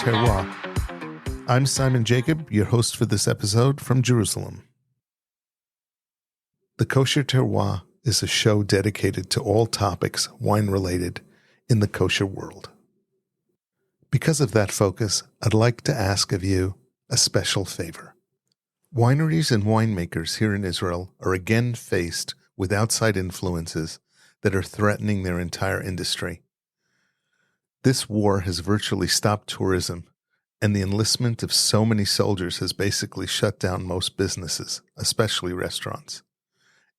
Terroir. I'm Simon Jacob, your host for this episode from Jerusalem. The Kosher Terroir is a show dedicated to all topics wine-related in the kosher world. Because of that focus, I'd like to ask of you a special favor. Wineries and winemakers here in Israel are again faced with outside influences that are threatening their entire industry. This war has virtually stopped tourism, and the enlistment of so many soldiers has basically shut down most businesses, especially restaurants.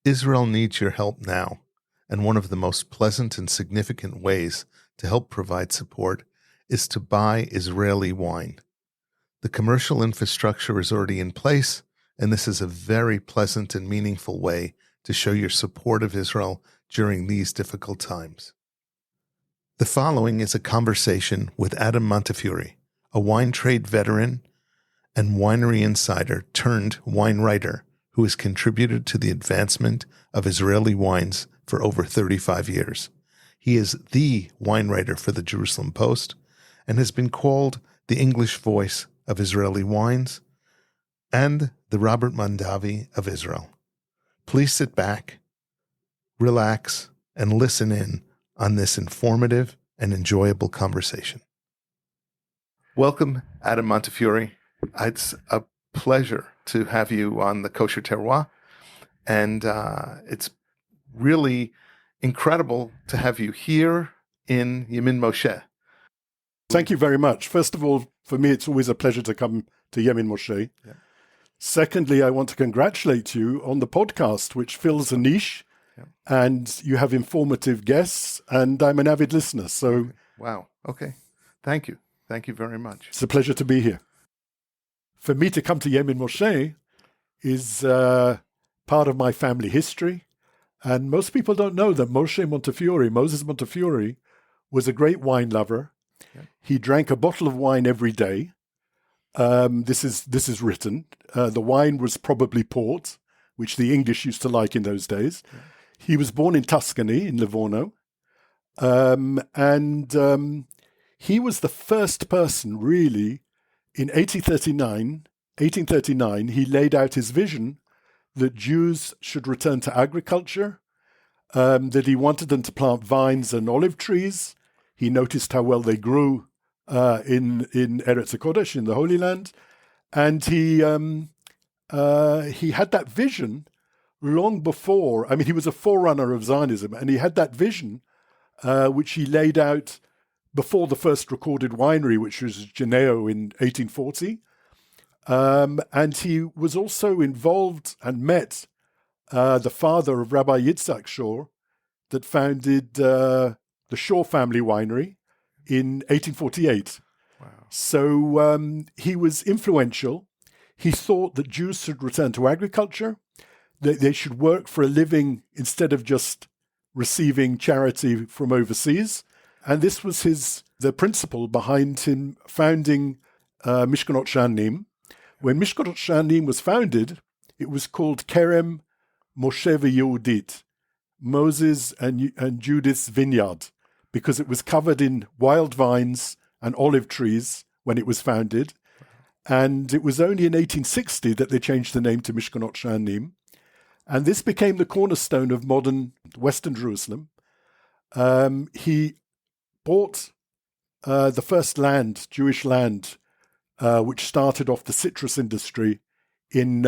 Israel needs your help now, and one of the most pleasant and significant ways to help provide support is to buy Israeli wine. The commercial infrastructure is already in place, and this is a very pleasant and meaningful way to show your support of Israel during these difficult times. The following is a conversation with Adam Montefiore, a wine trade veteran and winery insider turned wine writer who has contributed to the advancement of Israeli wines for over 35 years. He is the wine writer for the Jerusalem Post and has been called the English voice of Israeli wines and the Robert Mondavi of Israel. Please sit back, relax, and listen in on this informative and enjoyable conversation. Welcome, Adam Montefiore. It's a pleasure to have you on the Kosher Terroir, and it's really incredible to have you here in Yemin Moshe. Thank you very much. First of all, for me, it's always a pleasure to come to Yemin Moshe. Yeah. Secondly, I want to congratulate you on the podcast, which fills a niche. And you have informative guests, and I'm an avid listener. So, wow. Okay. Thank you. Thank you very much. It's a pleasure to be here. For me to come to Yemin Moshe is part of my family history. And most people don't know that Moshe Montefiore, was a great wine lover. Yeah. He drank a bottle of wine every day. This is written. The wine was probably port, which the English used to like in those days. Yeah. He was born in Tuscany, in Livorno, and he was the first person, really, in 1839, he laid out his vision that Jews should return to agriculture, that he wanted them to plant vines and olive trees. He noticed how well they grew in Eretz HaKodesh, in the Holy Land, and he had that vision long before. I mean, he was a forerunner of Zionism, and he had that vision, which he laid out before the first recorded winery, which was Geneo in 1840. And he was also involved and met the father of Rabbi Yitzhak Shor, that founded the Shor family winery in 1848. Wow. So he was influential. He thought that Jews should return to agriculture, that they should work for a living instead of just receiving charity from overseas. And this was the principle behind him founding Mishkanot Shanim. When Mishkanot Shanim was founded, it was called Kerem Moshe v'Yehudit, Moses and Judith's vineyard, because it was covered in wild vines and olive trees when it was founded. And it was only in 1860 that they changed the name to Mishkanot Shanim. And this became the cornerstone of modern Western Jerusalem. He bought the first Jewish land, which started off the citrus industry in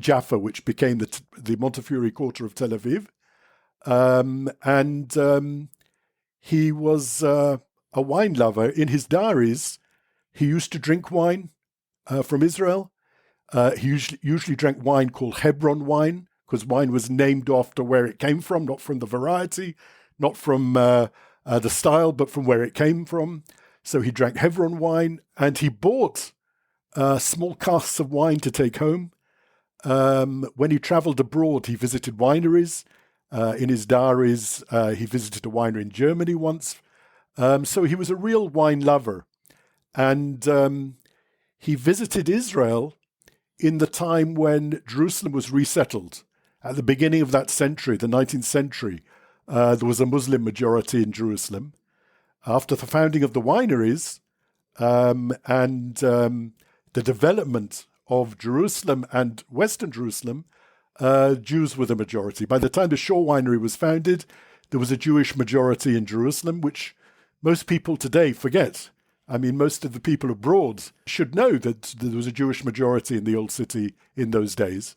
Jaffa, which became the Montefiore Quarter of Tel Aviv. And he was a wine lover. In his diaries, he used to drink wine from Israel. He usually drank wine called Hebron wine, because wine was named after where it came from, not from the variety, not from the style, but from where it came from. So he drank Hebron wine, and he bought small casks of wine to take home. When he traveled abroad, he visited wineries. In his diaries, he visited a winery in Germany once. So he was a real wine lover. And he visited Israel in the time when Jerusalem was resettled. At the beginning of that century, the 19th century, there was a Muslim majority in Jerusalem. After the founding of the wineries, the development of Jerusalem and Western Jerusalem, Jews were the majority. By the time the Shore Winery was founded, there was a Jewish majority in Jerusalem, which most people today forget. I mean, most of the people abroad should know that there was a Jewish majority in the old city in those days.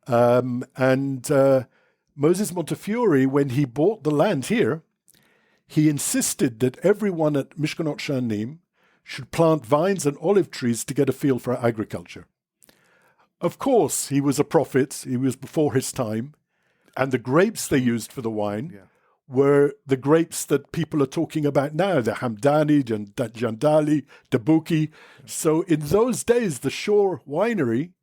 Moses Montefiore, when he bought the land here, he insisted that everyone at Mishkanot Shanim should plant vines and olive trees to get a feel for agriculture. Of course, he was a prophet. He was before his time. And the grapes they used for the wine were the grapes that people are talking about now, the Hamdani, Jandali, Dabuki. So in those days, the Shore Winery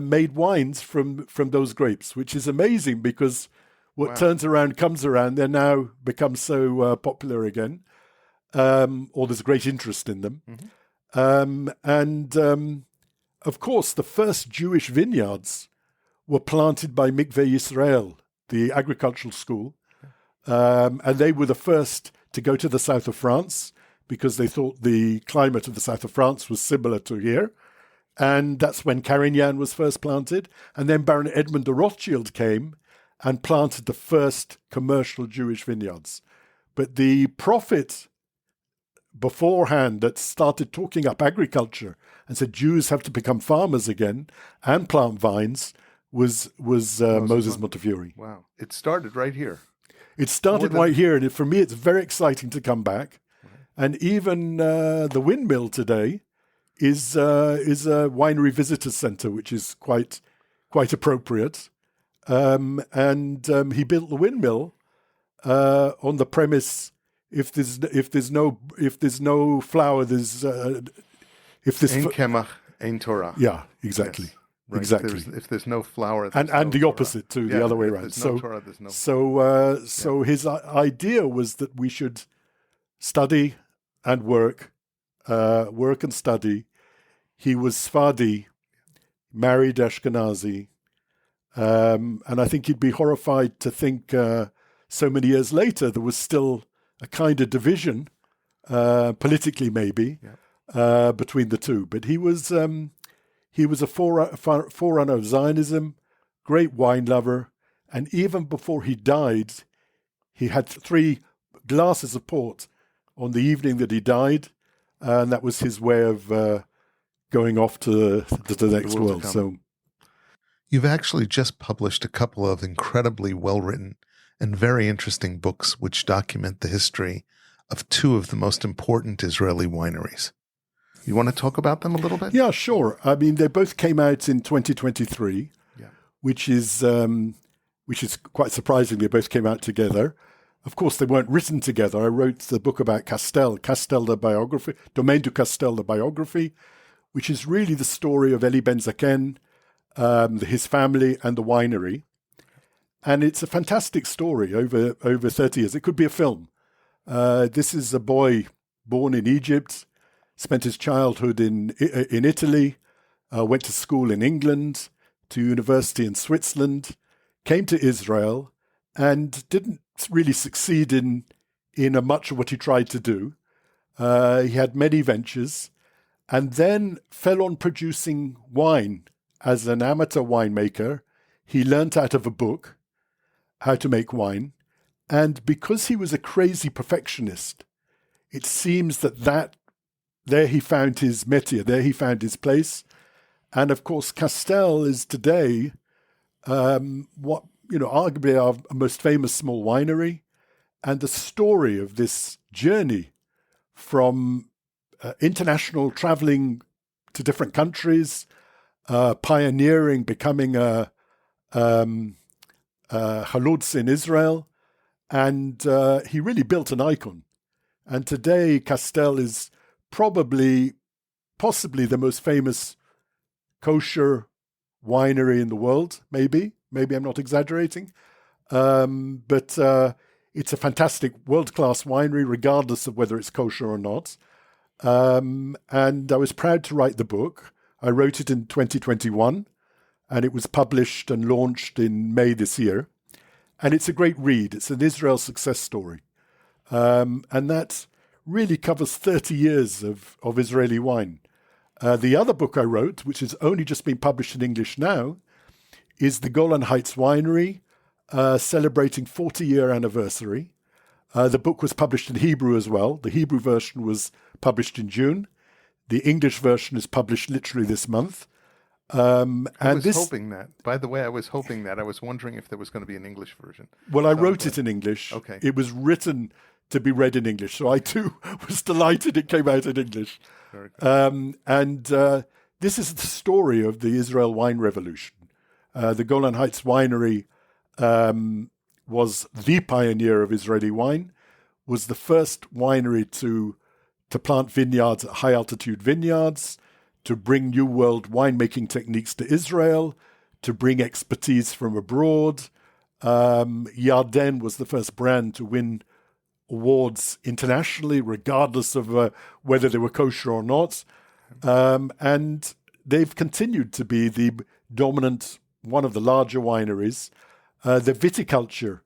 made wines from those grapes, which is amazing because what turns around comes around. They're now become so popular again, or there's great interest in them. Of course, the first Jewish vineyards were planted by Mikveh Yisrael, the agricultural school, and they were the first to go to the south of France because they thought the climate of the south of France was similar to here. And that's when Carignan was first planted. And then Baron Edmund de Rothschild came and planted the first commercial Jewish vineyards. But the prophet beforehand that started talking up agriculture and said Jews have to become farmers again and plant vines was Moses Montefiore. Wow. It started right here. It started right here. And for me, it's very exciting to come back. And even the windmill today is a winery visitor center, which is quite appropriate. He built the windmill on the premise: if there's no flour, there's Ein Kemach, Ein Torah. Yeah, exactly. Yes, right. Exactly. If there's no flour, and no the opposite too, the other way around. So Torah, there's no. So his idea was that we should study and work and study. He was Sephardi, married Ashkenazi, and I think he'd be horrified to think so many years later there was still a kind of division, politically maybe, between the two. But he was a forerunner of Zionism, great wine lover, and even before he died, he had 3 glasses of port on the evening that he died, and that was his way of going off to the next world. So, you've actually just published a couple of incredibly well-written and very interesting books which document the history of 2 of the most important Israeli wineries. You want to talk about them a little bit? Yeah, sure. I mean, they both came out in 2023, which is quite surprising. They both came out together. Of course, they weren't written together. I wrote the book about Castel, the biography, Domaine du Castel, the biography, which is really the story of Eli Ben Zaken, his family, and the winery. And it's a fantastic story over 30 years. It could be a film. This is a boy born in Egypt, spent his childhood in Italy, went to school in England, to university in Switzerland, came to Israel, and didn't really succeed in much of what he tried to do. He had many ventures, and then fell on producing wine as an amateur winemaker. He learnt out of a book how to make wine, and because he was a crazy perfectionist, it seems that there he found his métier, there he found his place. And of course, Castel is today arguably our most famous small winery, and the story of this journey from international traveling to different countries, pioneering, becoming a halutz in Israel, and he really built an icon. And today, Castel is possibly the most famous kosher winery in the world, maybe I'm not exaggerating, but it's a fantastic world-class winery, regardless of whether it's kosher or not. And I was proud to write the book. I wrote it in 2021, and it was published and launched in May this year. And it's a great read. It's an Israel success story. And that really covers 30 years of Israeli wine. The other book I wrote, which has only just been published in English now, is the Golan Heights Winery, celebrating 40-year anniversary. The book was published in Hebrew as well. The Hebrew version was published in June. The English version is published literally this month. I was hoping that. By the way, I was hoping that. I was wondering if there was going to be an English version. Well, I wrote it in English. Okay. It was written to be read in English, so I too was delighted it came out in English. Very good. This is the story of the Israel wine revolution. The Golan Heights Winery was the pioneer of Israeli wine, was the first winery to plant vineyards at high-altitude vineyards, to bring New World winemaking techniques to Israel, to bring expertise from abroad. Yarden was the first brand to win awards internationally, regardless of whether they were kosher or not. And they've continued to be the dominant, one of the larger wineries. The viticulture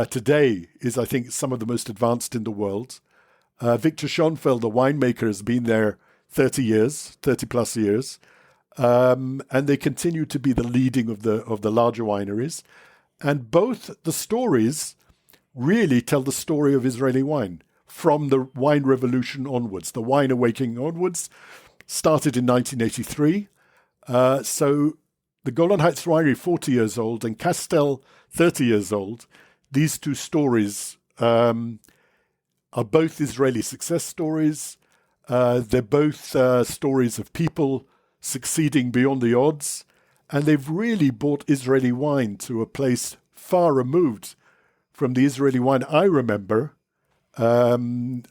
today is, I think, some of the most advanced in the world. Victor Schonfeld, the winemaker, has been there 30 plus years. And they continue to be the leading of the larger wineries. And both the stories really tell the story of Israeli wine from the wine revolution onwards. The wine awakening onwards started in 1983. So the Golan Heights Winery, 40 years old, and Castel, 30 years old. These two stories are both Israeli success stories. They're both stories of people succeeding beyond the odds. And they've really brought Israeli wine to a place far removed from the Israeli wine I remember, 40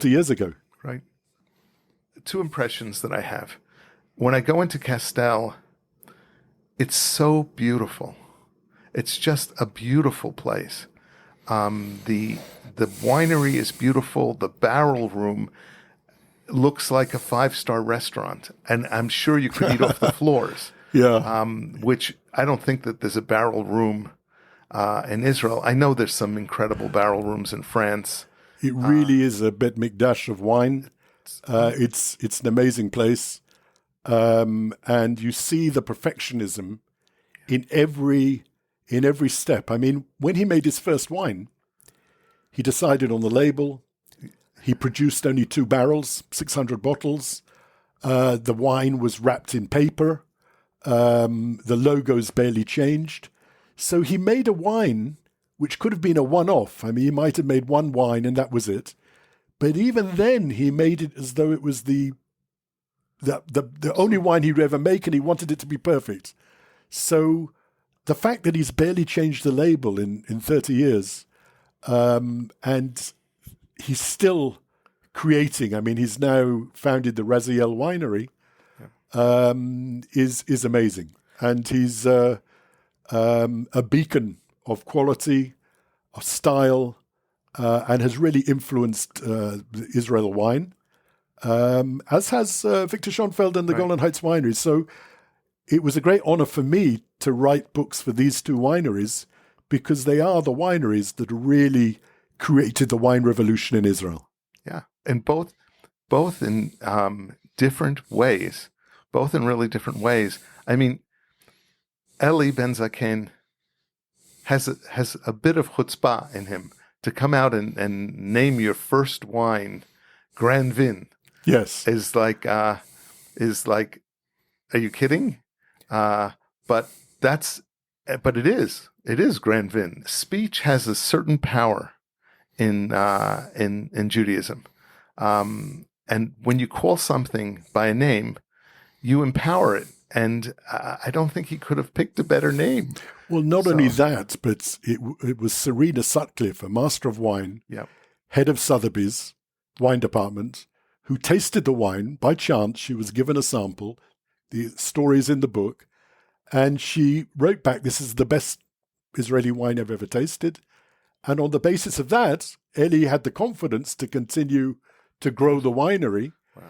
years ago. Right. Two impressions that I have. When I go into Castel, it's so beautiful. It's just a beautiful place. The winery is beautiful. The barrel room looks like a 5-star restaurant, and I'm sure you could eat off the floors. Yeah. Which I don't think that there's a barrel room in Israel. I know there's some incredible barrel rooms in France. It really is a Bet Mikdash of wine. It's an amazing place. And you see the perfectionism in every step. I mean, when he made his first wine, he decided on the label. He produced only 2 barrels, 600 bottles. The wine was wrapped in paper. The logos barely changed. So he made a wine which could have been a one-off. I mean, he might have made one wine and that was it. But even then, he made it as though it was the only wine he'd ever make, and he wanted it to be perfect. So the fact that he's barely changed the label in 30 years, and he's still creating. I mean, he's now founded the Raziel Winery, is amazing. And he's a beacon of quality, of style, and has really influenced Israel wine, as has Victor Schonfeld and the Golan Heights Winery. So it was a great honor for me to write books for these two wineries, because they are the wineries that really created the wine revolution in Israel. Yeah, and both in different ways, both in really different ways. I mean, Eli Ben Zaken has a bit of chutzpah in him to come out and name your first wine Grand Vin. Yes, is like, are you kidding? But it is Grand Vin. Speech has a certain power in Judaism, and when you call something by a name, you empower it. And I don't think he could have picked a better name. Well, not only that, but it was Serena Sutcliffe, a master of wine, head of Sotheby's wine department, who tasted the wine by chance. She was given a sample. The story is in the book. And she wrote back, "This is the best Israeli wine I've ever tasted." And on the basis of that, Eli had the confidence to continue to grow the winery. Wow.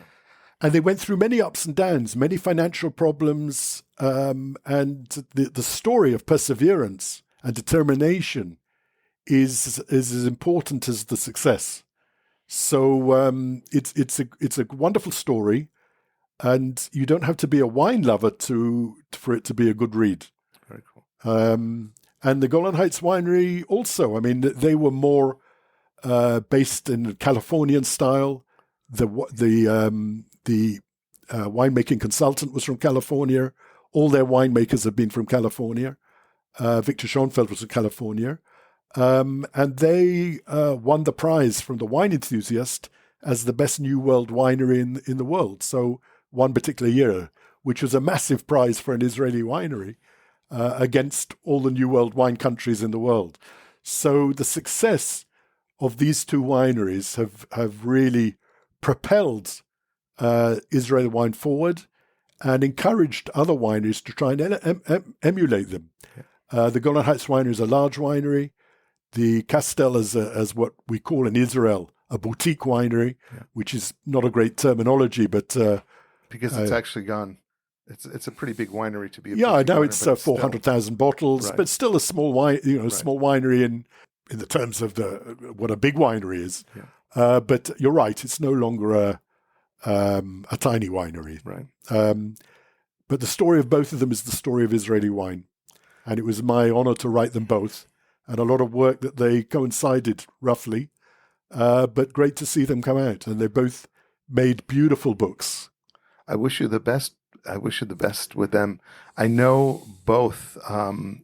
And they went through many ups and downs, many financial problems, and the story of perseverance and determination is as important as the success. So it's a wonderful story, and you don't have to be a wine lover for it to be a good read. Very cool. And the Golan Heights Winery also. I mean, they were more based in Californian style. The winemaking consultant was from California. All their winemakers have been from California. Victor Schoenfeld was from California. And they won the prize from the Wine Enthusiast as the best New World winery in the world. So one particular year, which was a massive prize for an Israeli winery against all the New World wine countries in the world. So the success of these two wineries have really propelled Israeli wine forward and encouraged other wineries to try and emulate them. Yeah. The Golan Heights Winery is a large winery. The Castel is as what we call in Israel a boutique winery, which is not a great terminology, but because it's actually gone. It's a pretty big winery to be. I know it's 400,000 bottles, right. But still a small small winery in the terms of what a big winery is. Yeah. But you're right; it's no longer a tiny winery. Right. But the story of both of them is the story of Israeli wine, and it was my honor to write them both, and a lot of work that they coincided roughly. But great to see them come out, and they both made beautiful books. I wish you the best. I wish you the best with them. I know both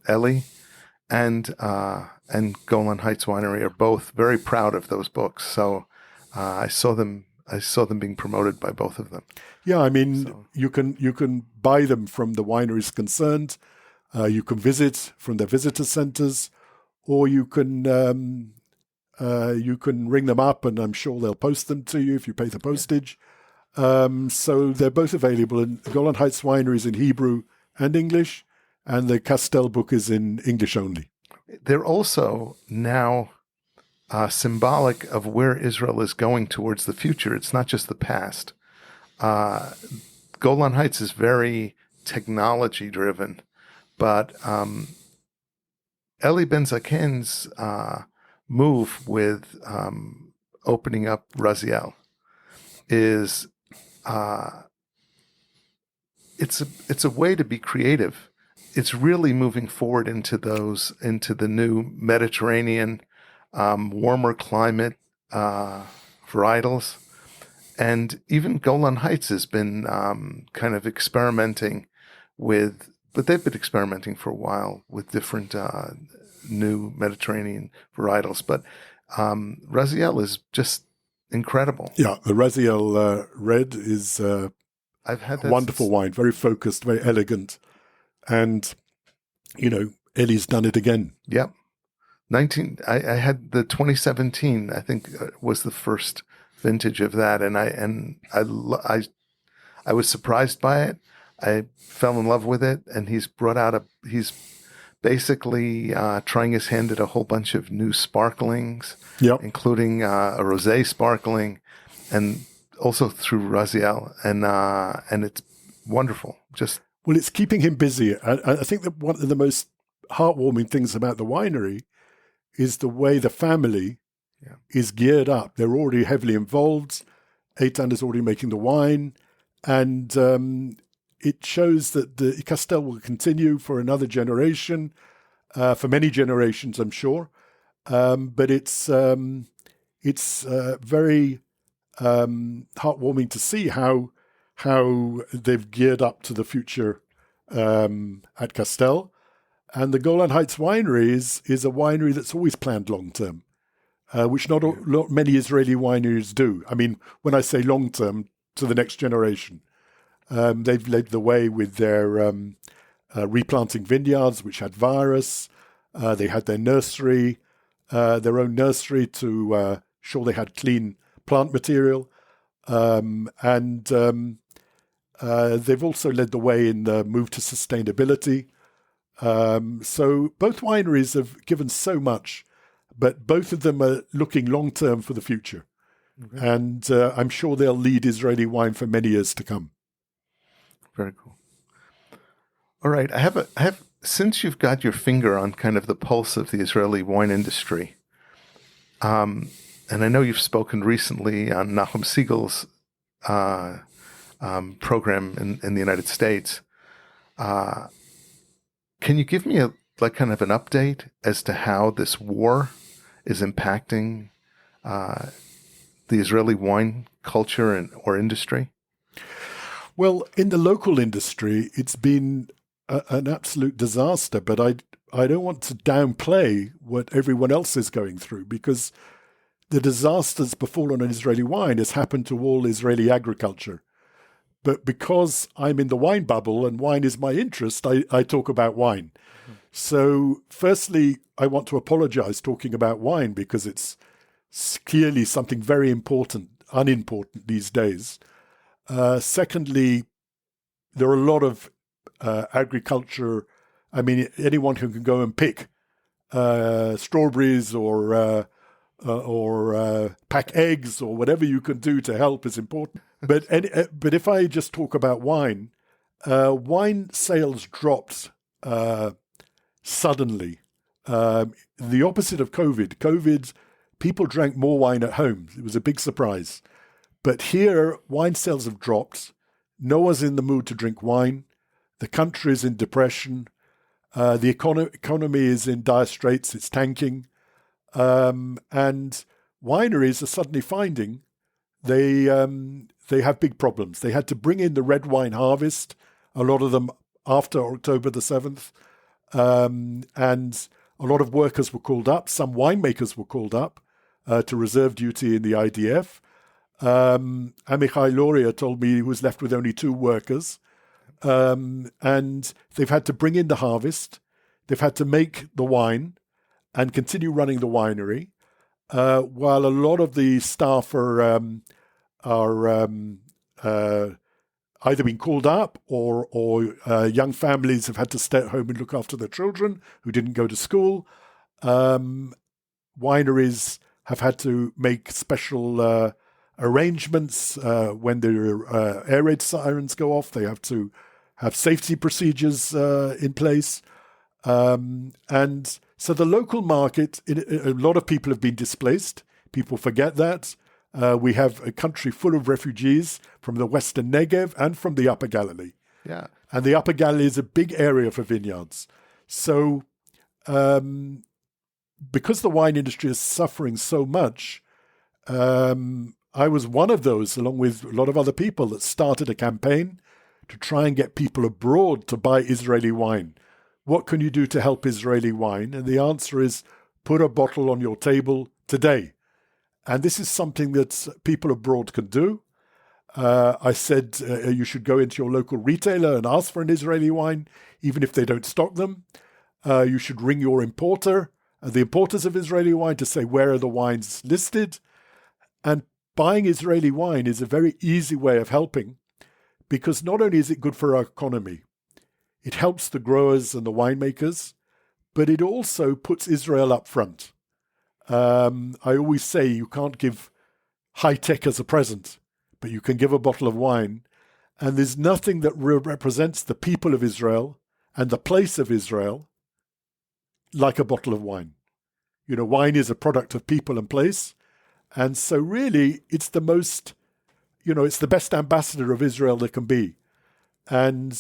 Ellie and Golan Heights Winery are both very proud of those books. So I saw them being promoted by both of them. Yeah, I mean, you can buy them from the wineries concerned. You can visit from their visitor centers, or you can ring them up, and I'm sure they'll post them to you if you pay the postage. So they're both available. And Golan Heights Winery is in Hebrew and English, and the Castel book is in English only. They're also now symbolic of where Israel is going towards the future. It's not just the past. Golan Heights is very technology-driven, but Eli Ben Zaken's move with opening up Raziel is it's a way to be creative. It's really moving forward into the new Mediterranean, warmer climate varietals, and even Golan Heights has been kind of experimenting with, but they've been experimenting for a while with different new Mediterranean varietals. But Raziel is just incredible. Yeah, the Raziel Red is I've had wonderful wine, very focused, very elegant, and Ellie's done it again. Yep. I had the 2017. I think was the first vintage of that, and I was surprised by it. I fell in love with it, and he's basically trying his hand at a whole bunch of new sparklings, including a rosé sparkling, and also through Raziel, and it's wonderful. Well, it's keeping him busy. I think that one of the most heartwarming things about the winery is the way the family is geared up. They're already heavily involved. Eitan is already making the wine, and it shows that the Castel will continue for another generation, for many generations, I'm sure. But it's very heartwarming to see how they've geared up to the future at Castel. And the Golan Heights Winery is a winery that's always planned long term, which not many Israeli wineries do. I mean, when I say long term, to the next generation. They've led the way with their replanting vineyards, which had virus. They had their nursery, their own nursery to sure they had clean plant material. And they've also led the way in the move to sustainability. So both wineries have given so much, but both of them are looking long-term for the future. Okay. And I'm sure they'll lead Israeli wine for many years to come. Very cool. All right. I have, since you've got your finger on kind of the pulse of the Israeli wine industry, and and I know you've spoken recently on Nahum Siegel's program in the United States. Can you give me kind of an update as to how this war is impacting the Israeli wine culture or industry? Well, in the local industry, it's been an absolute disaster, but I don't want to downplay what everyone else is going through, because the disasters befallen on Israeli wine has happened to all Israeli agriculture. But because I'm in the wine bubble and wine is my interest, I talk about wine. Mm-hmm. So firstly, I want to apologize talking about wine, because it's clearly something very unimportant these days. Secondly, there are a lot of agriculture. I mean, anyone who can go and pick strawberries or pack eggs or whatever you can do to help is important. But if I just talk about wine, wine sales dropped suddenly. The opposite of COVID. COVID, people drank more wine at home. It was a big surprise. But here, wine sales have dropped. No one's in the mood to drink wine. The country is in depression. The economy is in dire straits. It's tanking. And wineries are suddenly finding they have big problems. They had to bring in the red wine harvest, a lot of them after October the 7th. And a lot of workers were called up. Some winemakers were called up to reserve duty in the IDF. Amichai Luria told me he was left with only 2 workers. And they've had to bring in the harvest. They've had to make the wine and continue running the winery, while a lot of the staff are either been called up or young families have had to stay at home and look after their children who didn't go to school. Wineries have had to make special arrangements when their air raid sirens go off. They have to have safety procedures in place. And so the local market, a lot of people have been displaced. People forget that. We have a country full of refugees from the Western Negev and from the Upper Galilee. Yeah. And the Upper Galilee is a big area for vineyards. So because the wine industry is suffering so much, I was one of those, along with a lot of other people, that started a campaign to try and get people abroad to buy Israeli wine. What can you do to help Israeli wine? And the answer is put a bottle on your table today. And this is something that people abroad can do. I said you should go into your local retailer and ask for an Israeli wine, even if they don't stock them. You should ring your importer, the importers of Israeli wine, to say where are the wines listed. And buying Israeli wine is a very easy way of helping, because not only is it good for our economy, it helps the growers and the winemakers, but it also puts Israel up front. I always say you can't give high tech as a present, but you can give a bottle of wine. And there's nothing that represents the people of Israel and the place of Israel like a bottle of wine. You know, wine is a product of people and place. And so really, it's the most, it's the best ambassador of Israel there can be. And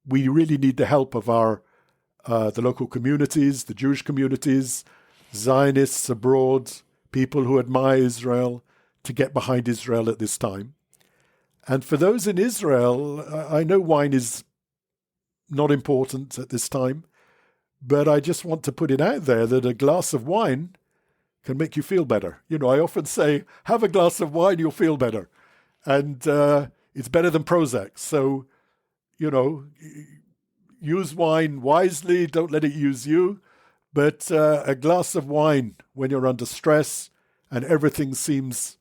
we really need the help of the local communities, the Jewish communities, Zionists abroad, people who admire Israel, to get behind Israel at this time. And for those in Israel, I know wine is not important at this time, but I just want to put it out there that a glass of wine can make you feel better. I often say, have a glass of wine, you'll feel better. And it's better than Prozac. So, use wine wisely, don't let it use you. But a glass of wine when you're under stress and everything seems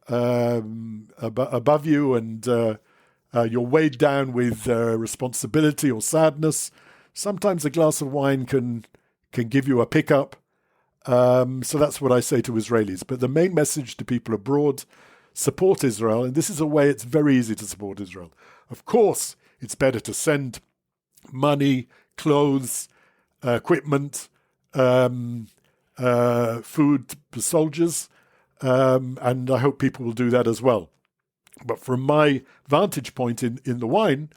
above you and you're weighed down with responsibility or sadness, sometimes a glass of wine can give you a pickup. So that's what I say to Israelis. But the main message to people abroad, support Israel. And this is a way it's very easy to support Israel. Of course, it's better to send money, clothes, equipment, food for soldiers, and I hope people will do that as well. But from my vantage point in the wine,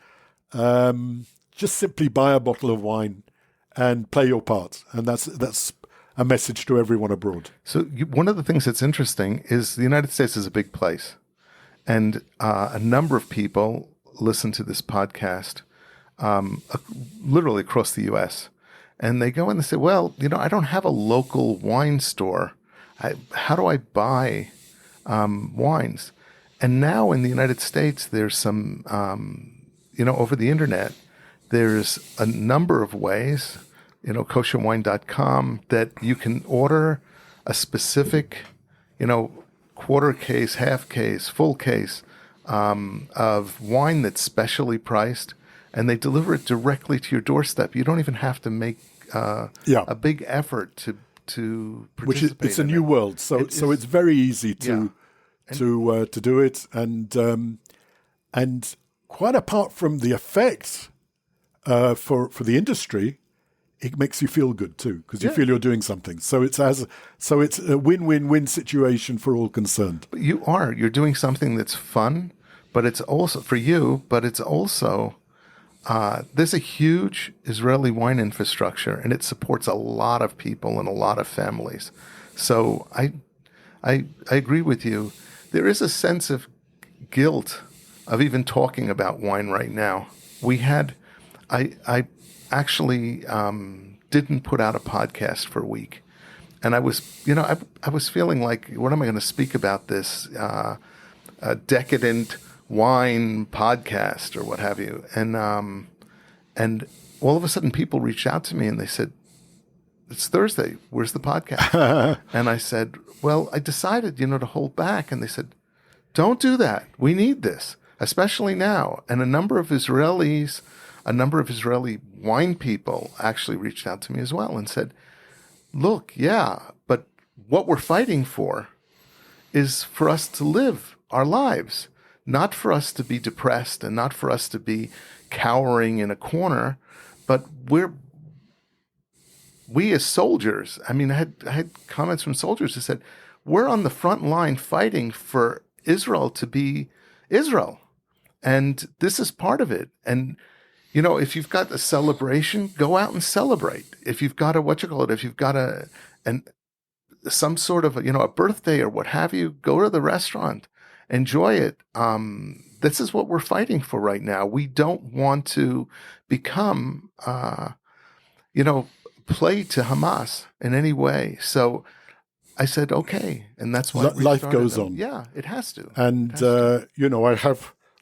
just simply buy a bottle of wine and play your part. And that's a message to everyone abroad. So one of the things that's interesting is the United States is a big place. And a number of people listen to this podcast literally across the U.S. And they go in and say, well, I don't have a local wine store. How do I buy wines? And now in the United States, there's some, over the internet, there's a number of ways, kosherwine.com, that you can order a specific, quarter case, half case, full case of wine that's specially priced, and they deliver it directly to your doorstep. You don't even have to make a big effort to participate. Which is, it's a new world, so it's very easy to do it, and quite apart from the effect for the industry, it makes you feel good too, because you feel you're doing something. So it's a win-win-win situation for all concerned. But you're doing something that's fun, but it's also for you. But it's also there's a huge Israeli wine infrastructure, and it supports a lot of people and a lot of families. So I agree with you. There is a sense of guilt of even talking about wine right now. I actually didn't put out a podcast for a week, and I was feeling like, what am I going to speak about this a decadent wine podcast or what have you? And all of a sudden, people reached out to me and they said, "It's Thursday. Where's the podcast?" And I said, well, I decided, to hold back. And they said, don't do that. We need this, especially now. And a number of Israeli wine people actually reached out to me as well and said, look, but what we're fighting for is for us to live our lives, not for us to be depressed and not for us to be cowering in a corner, but we as soldiers, I had comments from soldiers who said, we're on the front line fighting for Israel to be Israel. And this is part of it. And, if you've got a celebration, go out and celebrate. If you've got if you've got some sort of, a birthday or what have you, go to the restaurant, enjoy it. This is what we're fighting for right now. We don't want to become, play to Hamas in any way. So I said, okay. And that's why life goes on. Yeah, it has to. And,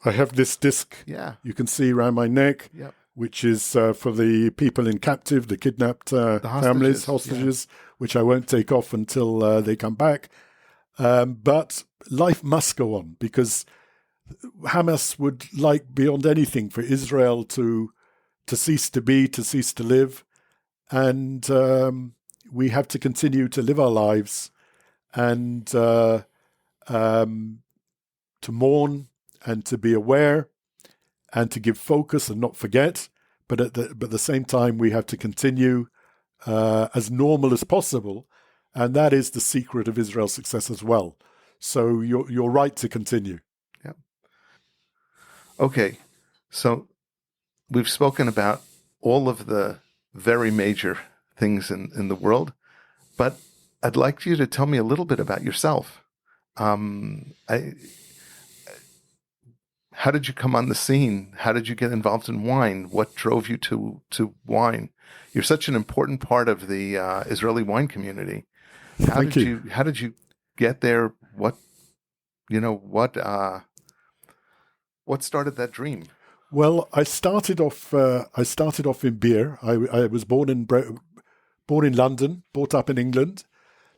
I have this disc you can see around my neck, which is for the people in captive, the kidnapped families, hostages, which I won't take off until they come back. But life must go on, because Hamas would like beyond anything for Israel to cease to be, to cease to live. And we have to continue to live our lives and to mourn and to be aware and to give focus and not forget. But at the same time, we have to continue as normal as possible. And that is the secret of Israel's success as well. So you're right to continue. Yeah. Okay. So we've spoken about all of the very major things in the world, but I'd like you to tell me a little bit about yourself. How did you come on the scene? How did you get involved in wine? What drove you to wine? You're such an important part of the Israeli wine community. How did you get there? What started that dream? Well, I started off in beer. I was born in London, brought up in England,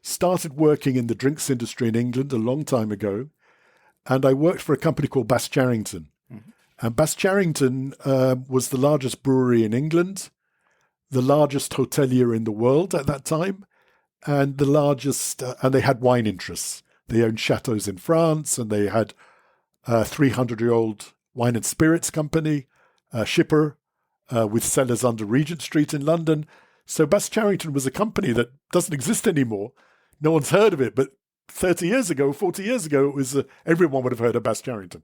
started working in the drinks industry in England a long time ago, and I worked for a company called Bass Charrington. Mm-hmm. And Bass Charrington was the largest brewery in England, the largest hotelier in the world at that time, and the largest. And they had wine interests. They owned chateaus in France, and they had a 300-year-old wine and spirits company, Shipper, with cellars under Regent Street in London. So Bass Charrington was a company that doesn't exist anymore. No one's heard of it, but 30 years ago, 40 years ago, it was everyone would have heard of Bass Charrington.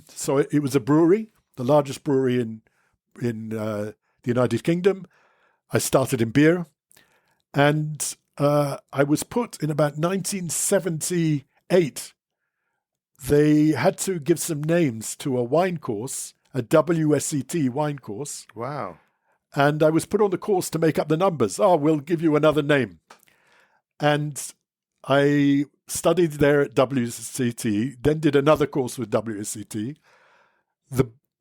So it was a brewery, the largest brewery in the United Kingdom. I started in beer, and I was put in about 1978. They had to give some names to a wine course, a WSET wine course. Wow. And I was put on the course to make up the numbers. Oh, we'll give you another name. And I studied there at WSET, then did another course with WSET.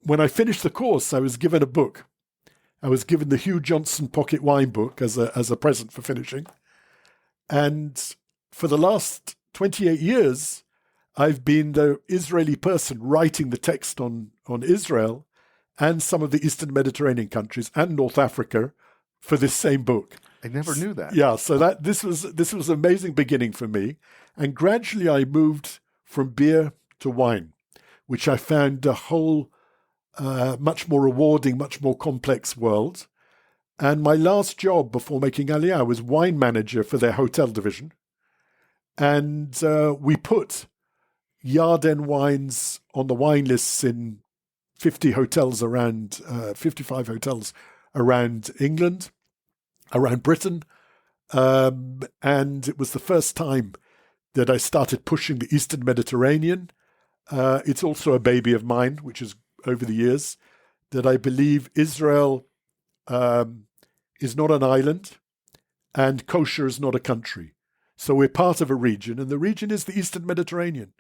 When I finished the course, I was given a book. I was given the Hugh Johnson Pocket Wine book as a present for finishing. And for the last 28 years, I've been the Israeli person writing the text on Israel and some of the Eastern Mediterranean countries and North Africa for this same book. I never knew that. Yeah, so this was an amazing beginning for me. And gradually I moved from beer to wine, which I found a whole much more rewarding, much more complex world. And my last job before making Aliyah was wine manager for their hotel division. And we put Yarden wines on the wine lists in 55 hotels around England, around Britain. And it was the first time that I started pushing the Eastern Mediterranean. It's also a baby of mine, which is over the years, that I believe Israel is not an island and kosher is not a country. So we're part of a region, and the region is the Eastern Mediterranean.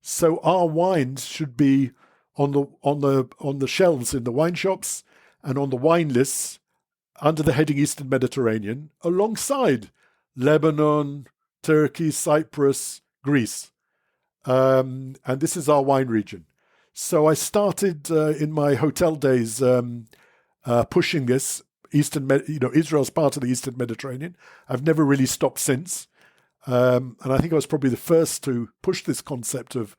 So our wines should be on the shelves in the wine shops and on the wine lists under the heading Eastern Mediterranean, alongside Lebanon, Turkey, Cyprus, Greece. And this is our wine region. So I started in my hotel days pushing this. Israel's part of the Eastern Mediterranean. I've never really stopped since. And I think I was probably the first to push this concept of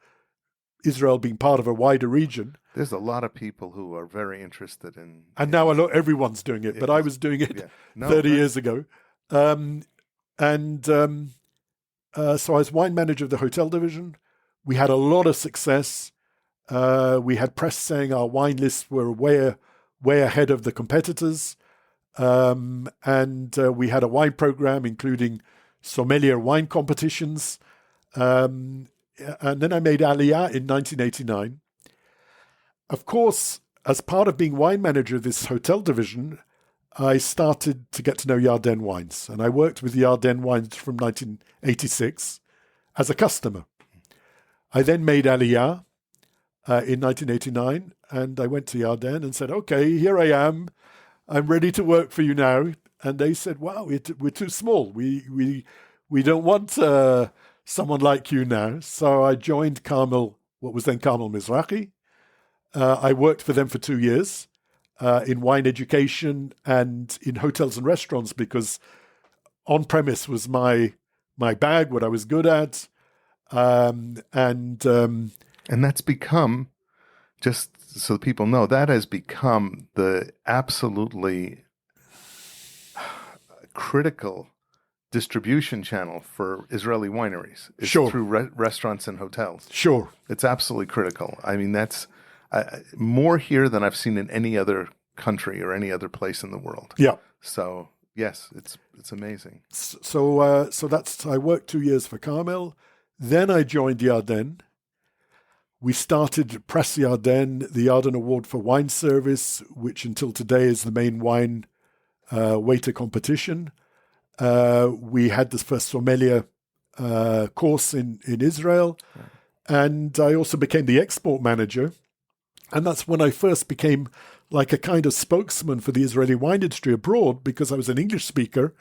Israel being part of a wider region. There's a lot of people who are very interested in... And now everyone's doing it, but I was doing it 30 years ago. So I was wine manager of the hotel division. We had a lot of success. We had press saying our wine lists were way ahead of the competitors. And we had a wine program, including sommelier wine competitions. And then I made Aliyah in 1989. Of course, as part of being wine manager of this hotel division, I started to get to know Yarden wines. And I worked with Yarden wines from 1986 as a customer. I then made Aliyah in 1989, and I went to Yarden and said, okay, here I am. I'm ready to work for you now. And they said, wow, we're too small. We don't want someone like you now. So I joined Carmel, what was then Carmel Mizrahi. I worked for them for 2 years in wine education and in hotels and restaurants, because on-premise was my bag, what I was good at. And that's become, just so people know, that has become the absolutely critical distribution channel for Israeli wineries. It's sure. Through restaurants and hotels. Sure. It's absolutely critical. I mean, that's more here than I've seen in any other country or any other place in the world. Yeah. So, yes, it's amazing. So I worked 2 years for Carmel. Then I joined Yarden. We started Press Yarden, the Yarden Award for Wine Service, which until today is the main wine waiter competition. We had this first sommelier course in Israel. Right. And I also became the export manager. And that's when I first became like a kind of spokesman for the Israeli wine industry abroad, because I was an English speaker.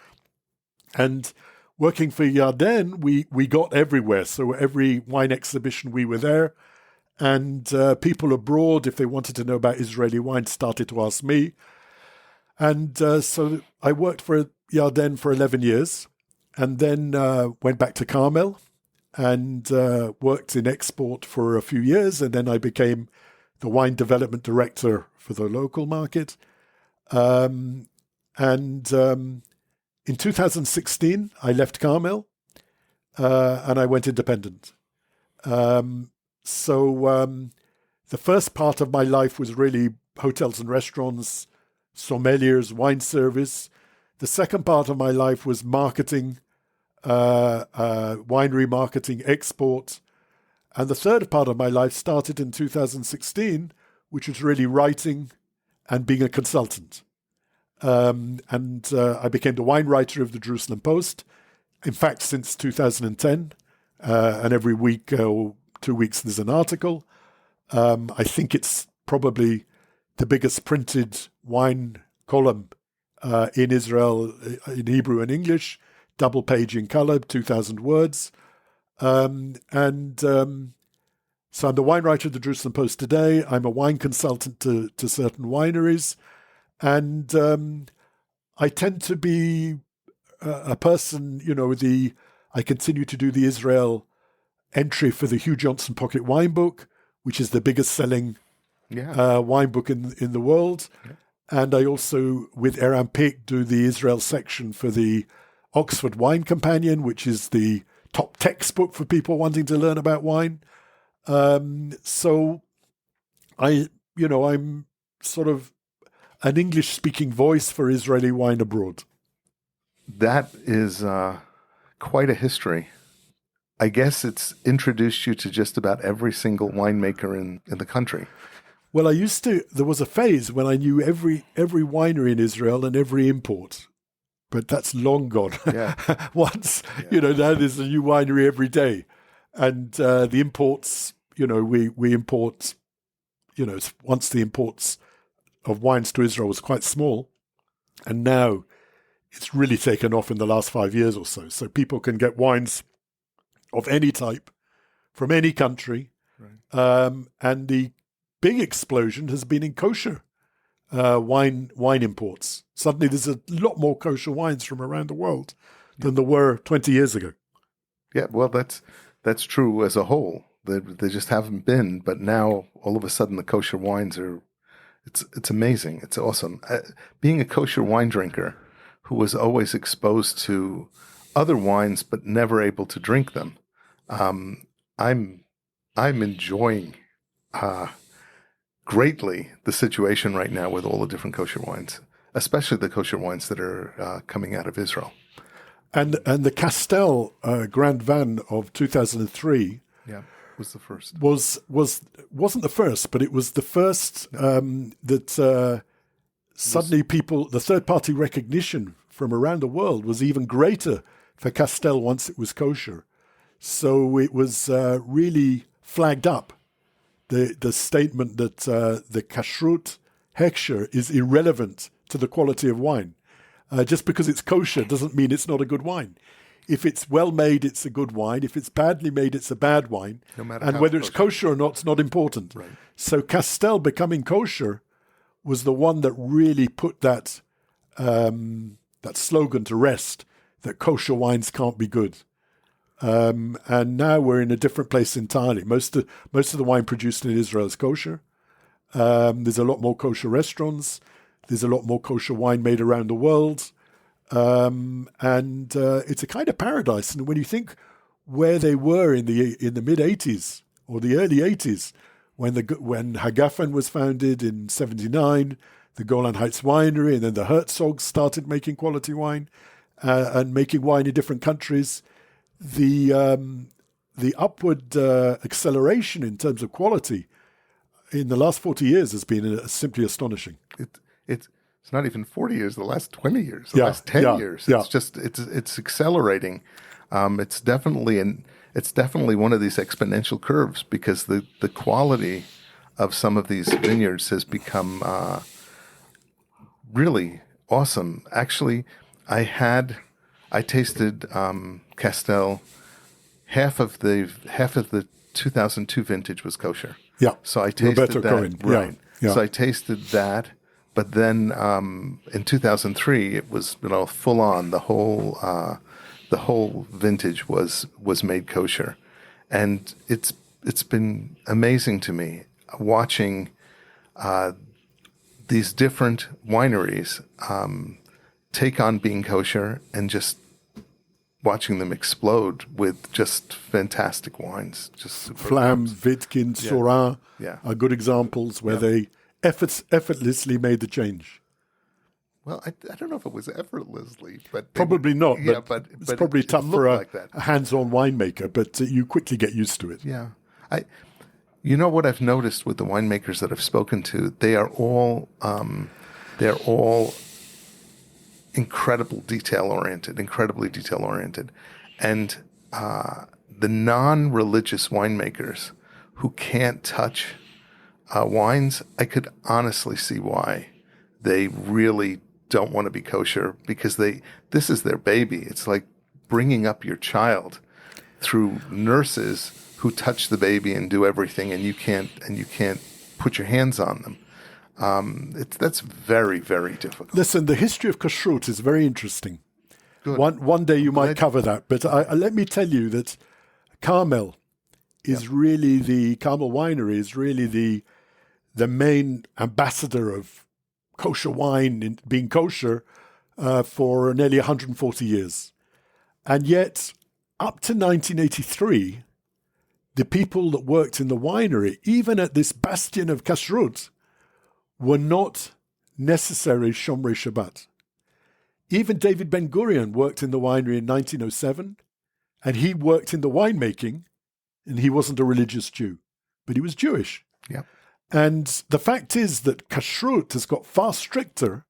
And working for Yarden, we got everywhere. So every wine exhibition, we were there. And people abroad, if they wanted to know about Israeli wine, started to ask me. And so I worked for Yarden for 11 years, and then went back to Carmel and worked in export for a few years. And then I became the wine development director for the local market. And And in 2016, I left Carmel and I went independent. So the first part of my life was really hotels and restaurants, sommeliers, wine service. The second part of my life was marketing, winery marketing, export. And the third part of my life started in 2016, which was really writing and being a consultant. I became the wine writer of the Jerusalem Post, in fact, since 2010. And every week or 2 weeks, there's an article. I think it's probably the biggest printed wine column in Israel in Hebrew and English, double page in color, 2,000 words. So I'm the wine writer of the Jerusalem Post today. I'm a wine consultant to certain wineries. And I tend to be a person, I continue to do the Israel entry for the Hugh Johnson Pocket Wine Book, which is the biggest selling wine book in the world. Yeah. And I also, with Eran Pick, do the Israel section for the Oxford Wine Companion, which is the top textbook for people wanting to learn about wine. So I'm sort of an English-speaking voice for Israeli wine abroad. That is quite a history. I guess it's introduced you to just about every single winemaker in the country. Well, there was a phase when I knew every winery in Israel and every import, but that's long gone. Yeah. Now there's a new winery every day. And the imports, we import, once the imports of wines to Israel was quite small. And now it's really taken off in the last 5 years or so. So people can get wines of any type from any country. Right. And the big explosion has been in kosher wine imports. Suddenly there's a lot more kosher wines from around the world than there were 20 years ago. Yeah, well, that's true as a whole. They just haven't been, but now all of a sudden the kosher wines are, it's amazing. It's awesome. Being a kosher wine drinker who was always exposed to other wines but never able to drink them, I'm enjoying greatly the situation right now with all the different kosher wines, especially the kosher wines that are coming out of Israel. And the Castel Grand Van of 2003 was the first. Wasn't the first, but it was the first that suddenly the third-party recognition from around the world was even greater for Castel once it was kosher. So it was really flagged up, the statement that the kashrut hechsher is irrelevant to the quality of wine. Just because it's kosher doesn't mean it's not a good wine. If it's well made, it's a good wine. If it's badly made, it's a bad wine. No matter and whether it's kosher or not, it's not important. Right. So Castel becoming kosher was the one that really put that slogan to rest, that kosher wines can't be good. And now we're in a different place entirely. Most of the wine produced in Israel is kosher. There's a lot more kosher restaurants. There's a lot more kosher wine made around the world. And it's a kind of paradise. And when you think where they were in the mid 80s or the early 80s, when Hagafen was founded in 1979, the Golan Heights Winery, and then the Herzogs started making quality wine and making wine in different countries, the upward acceleration in terms of quality in the last 40 years has been simply astonishing. It's not even 40 years, the last 20 years, the last 10 years. It's accelerating. It's definitely one of these exponential curves because the quality of some of these vineyards has become really awesome. Actually, I tasted Castel. Half of the 2002 vintage was kosher. Yeah. So I tasted Roberto that. Cohen. Right. Yeah. So I tasted that. But then in 2003, it was full on. The whole vintage was made kosher, and it's been amazing to me watching these different wineries take on being kosher and just watching them explode with just fantastic wines. Just super Flam, Wittgen, Seurat are good examples where they effortlessly made the change. Well, I don't know if it was effortlessly, but probably not. But it's probably tough for a hands-on winemaker, but you quickly get used to it. Yeah, you know what I've noticed with the winemakers that I've spoken to, they're all incredibly detail-oriented, and the non-religious winemakers who can't touch wines, I could honestly see why they really don't want to be kosher, because this is their baby. It's like bringing up your child through nurses who touch the baby and do everything, and you can't put your hands on them. That's very, very difficult. Listen, the history of kashrut is very interesting. Good. One day you might cover that, but let me tell you that Carmel is really the Carmel winery is really the main ambassador of kosher wine, being kosher for nearly 140 years. And yet, up to 1983, the people that worked in the winery, even at this bastion of kashrut, were not necessarily Shomrei Shabbat. Even David Ben-Gurion worked in the winery in 1907, and he worked in the winemaking, and he wasn't a religious Jew, but he was Jewish. Yeah. And the fact is that kashrut has got far stricter,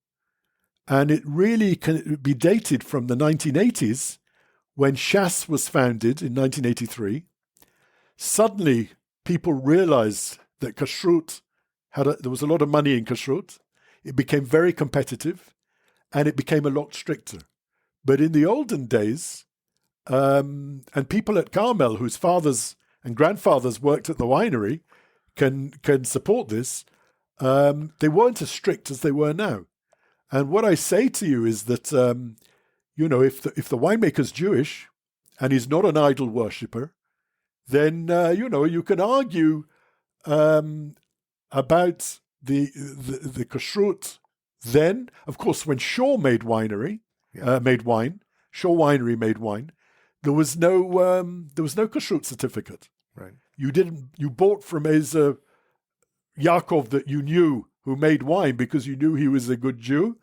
and it really can be dated from the 1980s, when Shas was founded in 1983. Suddenly, people realized that kashrut there was a lot of money in kashrut. It became very competitive, and it became a lot stricter. But in the olden days, and people at Carmel whose fathers and grandfathers worked at the winery can support this, they weren't as strict as they were now. And what I say to you is that, if the winemaker's Jewish and he's not an idol worshipper, then, you can argue about the kashrut then. Of course, when Shaw made wine, Shaw Winery made wine, there was no kashrut certificate. Right. You bought from Asa Yaakov that you knew who made wine because you knew he was a good Jew,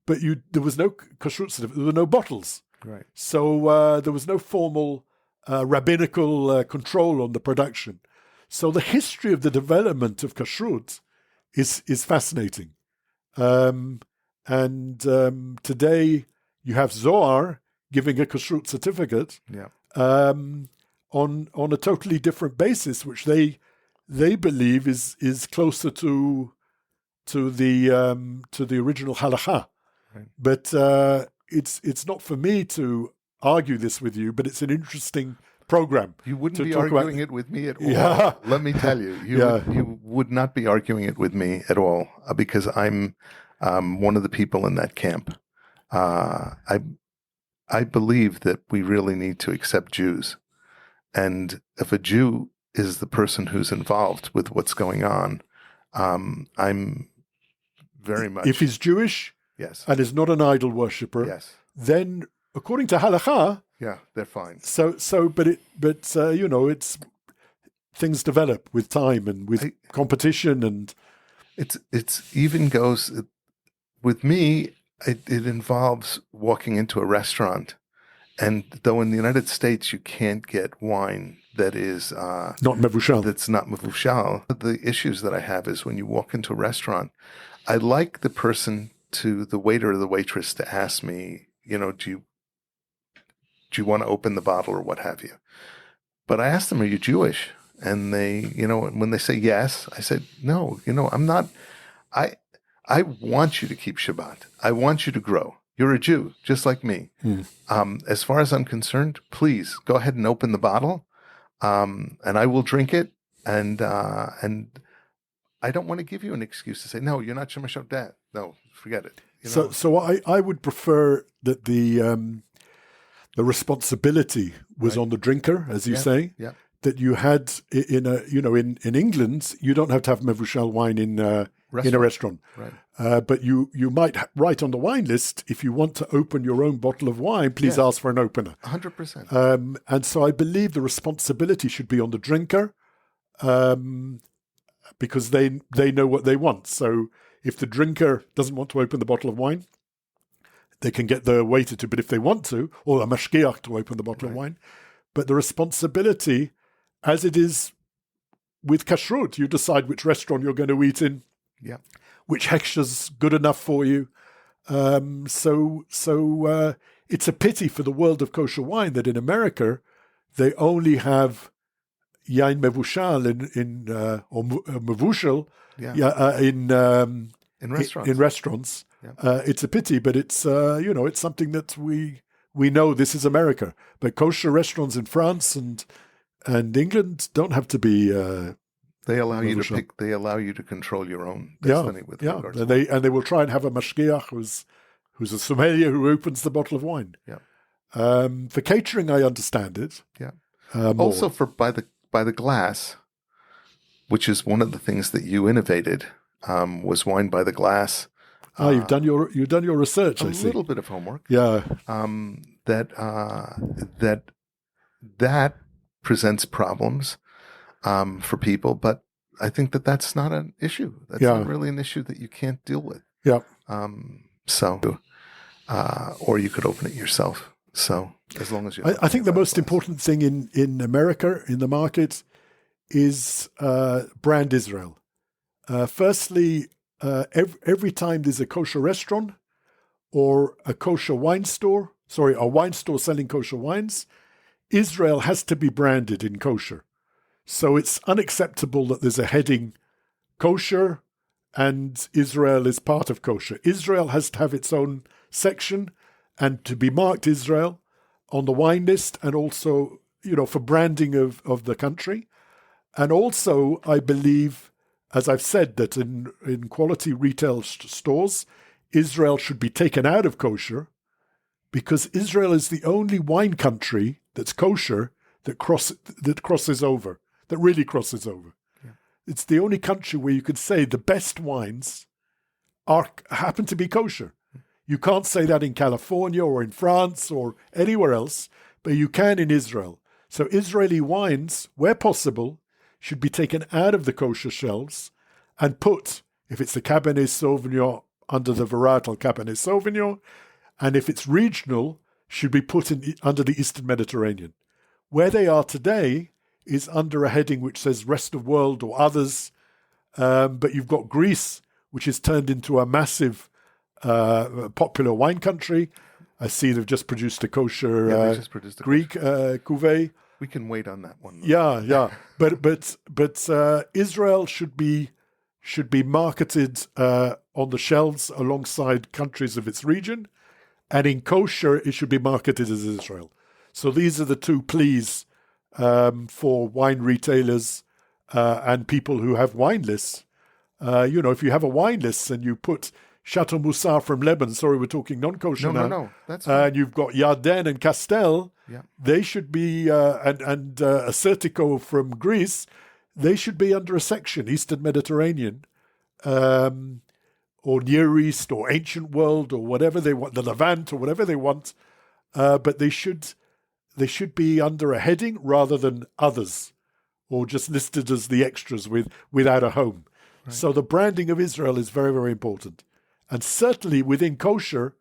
but there was no kashrut certificate. There were no bottles. Right. So there was no formal rabbinical control on the production. So the history of the development of kashrut is fascinating. Today you have Zohar giving a kashrut certificate. Yeah. On a totally different basis, which they believe is closer to the original halakha. Right. But it's not for me to argue this with you, but it's an interesting program. You wouldn't be arguing it with me at all. Yeah. Let me tell you, you would not be arguing it with me at all, because I'm one of the people in that camp. I believe that we really need to accept Jews. And if a Jew is the person who's involved with what's going on, I'm very much... If he's Jewish, yes, and is not an idol worshipper, yes, then according to halakha, they're fine. It's things develop with time and with competition, and it's even goes with me. It involves walking into a restaurant, and though in the United States you can't get wine that is not mevushal, that's not mevushal. The issues that I have is when you walk into a restaurant, I like the waiter or the waitress to ask me, do you want to open the bottle or what have you? But I asked them, are you Jewish? And they, when they say yes, I said, no, I'm not. I want you to keep Shabbat. I want you to grow. You're a Jew, just like me. As far as I'm concerned, please go ahead and open the bottle, and I will drink it. And I don't want to give you an excuse to say, no, you're not Shema Dad. No, forget it. So I would prefer that the responsibility was on the drinker, as you say. Yeah. That you had in England, you don't have to have mevushal wine in a restaurant. Right. But you might write on the wine list, if you want to open your own bottle of wine, please ask for an opener. 100%. And so I believe the responsibility should be on the drinker, because they know what they want. So if the drinker doesn't want to open the bottle of wine, they can get the waiter to, but if they want to, or a mashgiach to open the bottle of wine. But the responsibility, as it is with kashrut, you decide which restaurant you're going to eat in, which hechsher's good enough for you. So it's a pity for the world of kosher wine that in America they only have yain mevushal or mevushal In restaurants. In restaurants. It's a pity, but it's it's something that we know this is America. But kosher restaurants in France and England don't have to be. They allow you to pick. They allow you to control your own destiny with regards. And they will try and have a mashgiach who's a sommelier who opens the bottle of wine. For catering, I understand it. Also, by the glass, which is one of the things that you innovated, was wine by the glass. You've done your research. I see. A little bit of homework. That presents problems for people, but I think that's not an issue. That's not really an issue that you can't deal with. Or you could open it yourself. So as long as you, I think the most important thing in America in the market is brand Israel. Firstly, every time there's a kosher restaurant or a kosher wine store, a wine store selling kosher wines, Israel has to be branded in kosher. So it's unacceptable that there's a heading kosher and Israel is part of kosher. Israel has to have its own section and to be marked Israel on the wine list, and also, for branding of the country. And also, I believe, as I've said, that in quality retail stores, Israel should be taken out of kosher, because Israel is the only wine country that's kosher that crosses over, that really crosses over. It's the only country where you could say the best wines happen to be kosher. You can't say that in California or in France or anywhere else, but you can in Israel. So Israeli wines, where possible, should be taken out of the kosher shelves and put, if it's the Cabernet Sauvignon, under the varietal Cabernet Sauvignon, and if it's regional, should be put under the Eastern Mediterranean. Where they are today is under a heading which says rest of world or others, but you've got Greece, which is turned into a massive popular wine country. I see they've just produced a kosher Greek cuvée. We can wait on that one. But Israel should be marketed on the shelves alongside countries of its region, and in kosher it should be marketed as Israel. So these are the two pleas for wine retailers and people who have wine lists. If you have a wine list and you put Chateau Moussard from Lebanon, sorry, we're talking non-kosher now. No, that's fine. And you've got Yarden and Castel, they should be, and Assertico from Greece, they should be under a section, Eastern Mediterranean, or Near East, or Ancient World, or whatever they want, the Levant, or whatever they want, but they should be under a heading rather than others, or just listed as the extras without a home. Right. So the branding of Israel is very, very important. And certainly within kosher,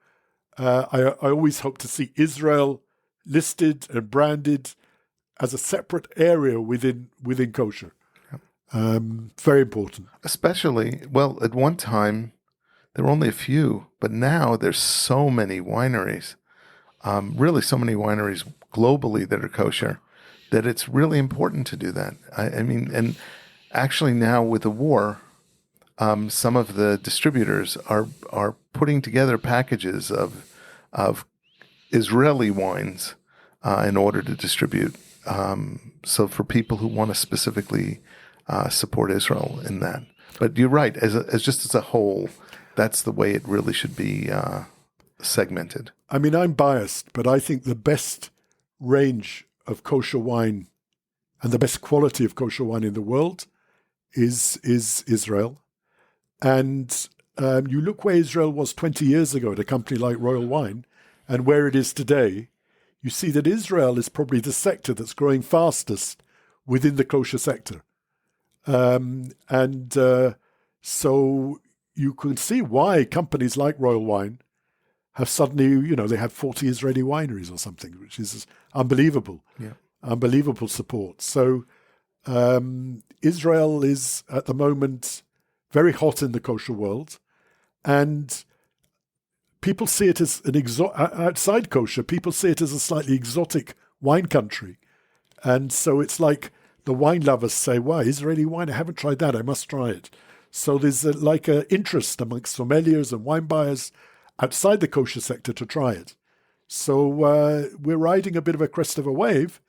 I always hope to see Israel listed and branded as a separate area within kosher. Very important. Especially, at one time, there were only a few, but now there's so many wineries, really so many wineries globally that are kosher, that it's really important to do that. I mean, and actually now with the war, some of the distributors are putting together packages of Israeli wines in order to distribute. So for people who want to specifically support Israel in that. But you're right, as a whole, that's the way it really should be segmented. I mean, I'm biased, but I think the best range of kosher wine and the best quality of kosher wine in the world is Israel. And you look where Israel was 20 years ago at a company like Royal Wine and where it is today, you see that Israel is probably the sector that's growing fastest within the kosher sector. So you can see why companies like Royal Wine have suddenly, they have 40 Israeli wineries or something, which is unbelievable. Yeah. Unbelievable support. So Israel is at the moment very hot in the kosher world, and people see it as outside kosher, people see it as a slightly exotic wine country. And so it's like the wine lovers say, wow, Israeli wine, I haven't tried that, I must try it. So there's like an interest amongst sommeliers and wine buyers outside the kosher sector to try it. So we're riding a bit of a crest of a wave,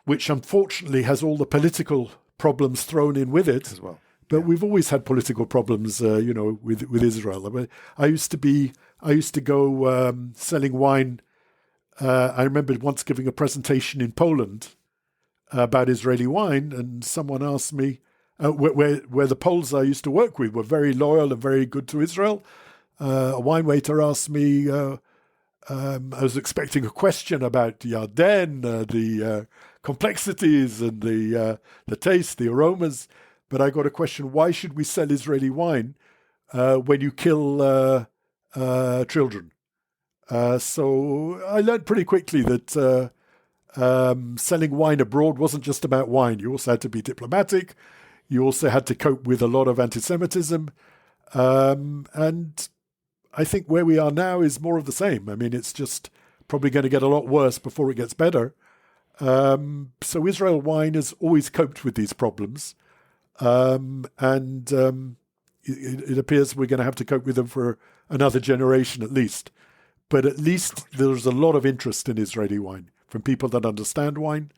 which unfortunately has all the political problems thrown in with it as well. But we've always had political problems, with Israel. I mean, I used to go selling wine. I remember once giving a presentation in Poland about Israeli wine, and someone asked me where the Poles I used to work with were very loyal and very good to Israel. A wine waiter asked me. I was expecting a question about Yarden, the complexities and the taste, the aromas. But I got a question, why should we sell Israeli wine when you kill children? So I learned pretty quickly that selling wine abroad wasn't just about wine. You also had to be diplomatic. You also had to cope with a lot of anti-Semitism. And I think where we are now is more of the same. I mean, it's just probably going to get a lot worse before it gets better. So Israel wine has always coped with these problems. It appears we're going to have to cope with them for another generation at least. But at least there's a lot of interest in Israeli wine from people that understand wine.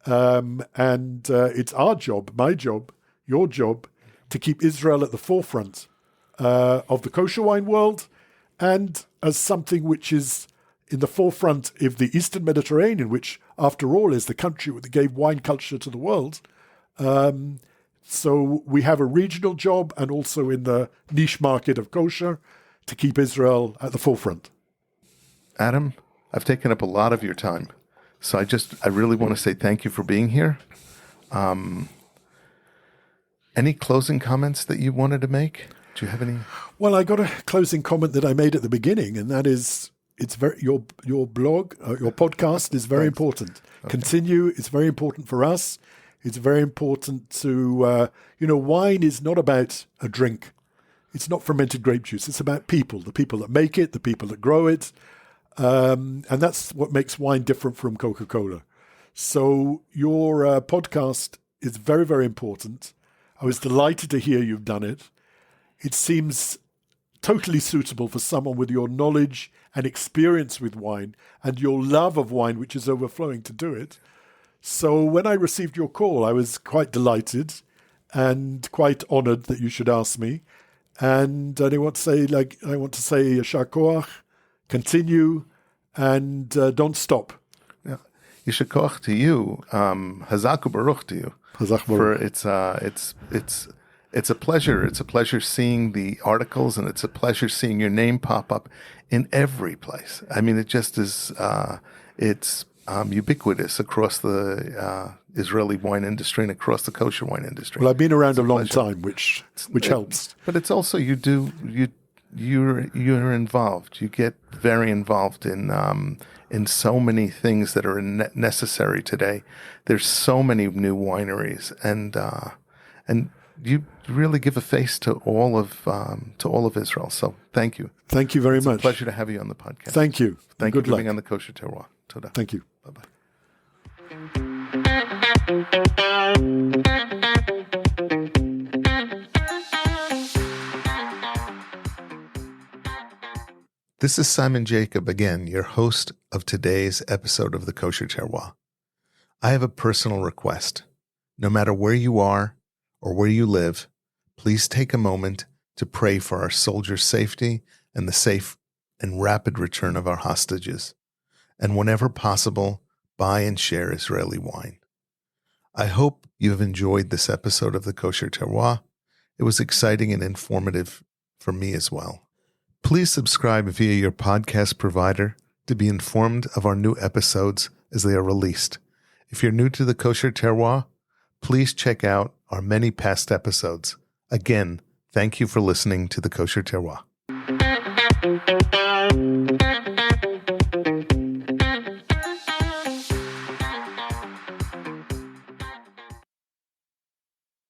It's our job, my job, your job, to keep Israel at the forefront of the kosher wine world, and as something which is in the forefront of the Eastern Mediterranean, which, after all, is the country that gave wine culture to the world. So we have a regional job, and also in the niche market of kosher, to keep Israel at the forefront. Adam, I've taken up a lot of your time, so I really want to say thank you for being here. Any closing comments that you wanted to make? Do you have any? Well, I got a closing comment that I made at the beginning, and that is, your blog, your podcast is very important. Okay. Continue. It's very important for us. It's very important to, wine is not about a drink. It's not fermented grape juice. It's about people, the people that make it, the people that grow it. And that's what makes wine different from Coca-Cola. So your podcast is very, very important. I was delighted to hear you've done it. It seems totally suitable for someone with your knowledge and experience with wine and your love of wine, which is overflowing, to do it. So when I received your call, I was quite delighted and quite honored that you should ask me. And I want to say Yashar Koach, continue, and don't stop. Yeah, Yashar Koach to you, Hazak u'Baruch to you. Hazak u'Baruch. It's a pleasure. It's a pleasure seeing the articles, and it's a pleasure seeing your name pop up in every place. I mean, it just is. It's ubiquitous across the Israeli wine industry and across the kosher wine industry. Well, I've been around a long time, which helps. But it's also you're involved. You get very involved in so many things that are necessary today. There's so many new wineries, and you really give a face to all of Israel. So thank you. Thank you very much. It's a pleasure to have you on the podcast. Thank you. Thank you for being on the Kosher Terroir. Toda. Thank you. Bye-bye. This is Simon Jacob again, your host of today's episode of the Kosher Terroir. I have a personal request. No matter where you are or where you live, please take a moment to pray for our soldiers' safety and the safe and rapid return of our hostages. And whenever possible, buy and share Israeli wine. I hope you have enjoyed this episode of the Kosher Terroir, It was exciting and informative for me as well. Please subscribe via your podcast provider to be informed of our new episodes as they are released. If you're new to the Kosher Terroir, please check out our many past episodes. Again, thank you for listening to the Kosher Terroir.